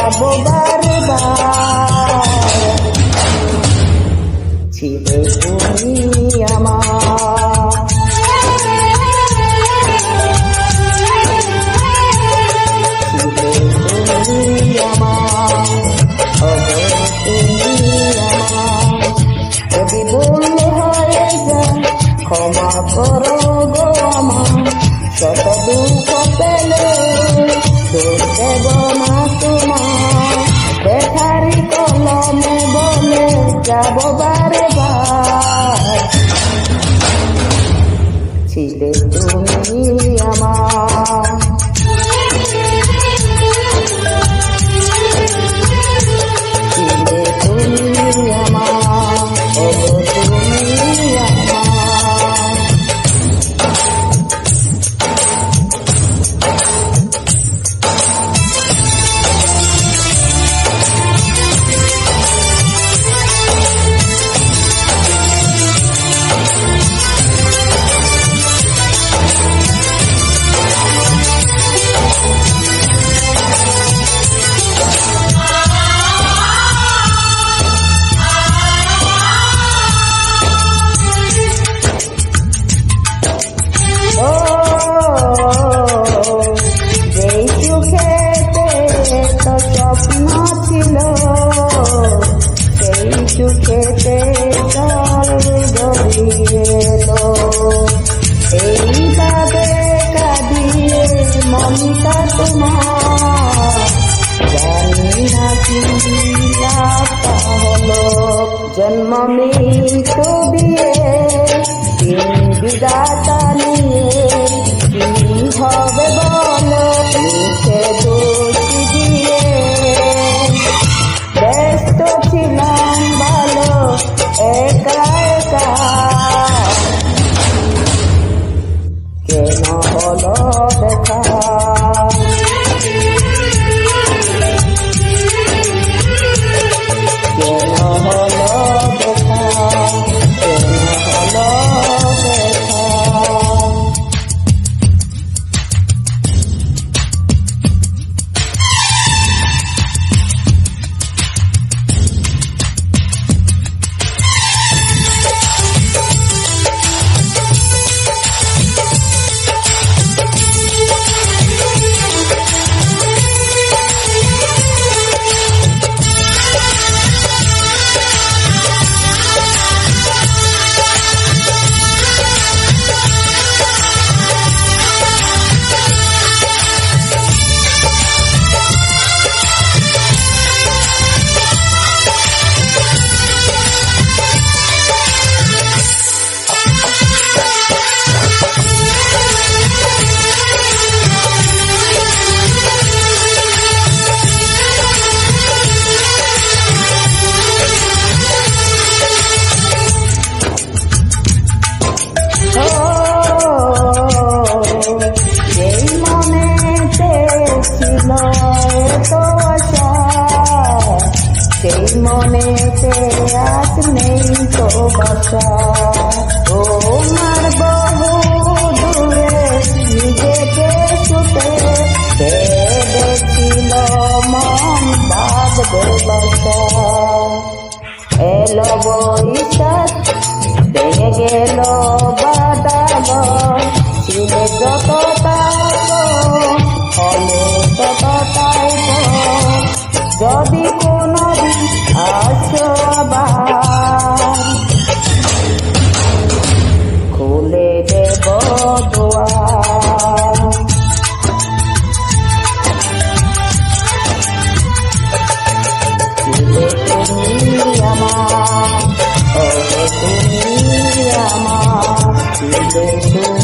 যাব বারবার। ছিলে তুমি আমার, ছিলে তুমি আমার, তুমি আমার। যদি ভুল হয়ে যায় ক্ষমা করো গো আমার, শত দুঃখ পেলে দোষ দেব না তোমার। দেখারি কলমে বলে যাব বারে বার। ছিলে তুমি আমার, ছিলে তুমি আমার, ও তুমি আমার। স্বপ্ন ছিল সেই সুখেতে জল গড়িয়ে এলো। এইভাবে কাঁদিয়ে মনটা তোমার, জানি না কি লাভটা হলো। জন্ম মৃত্যু দিয়ে বিধাতা নিয়ে কি হবে বলো। মুখে দোষী দিয়ে ব্যস্ত ছিলাম ভালো একা একা, কেন হলো দেখা। কেন হলো দেখা, কেন হলো দেখা। সেই মনেতে আজ নেই তো বাসা। তোমার বহু দূরে নিজেকে ছুটে ভেবেছিল মন বাঁধবে বাসা। এলো বৈশাখ ভেঙে গেল বাদাম, ছিলে যত হলে ততটাই। যদি কোনদিন আসো আবার খুলে দেব দুয়ার। ছিলে তুমি আমার, ও তুমি আমার, ছিলে তুমি।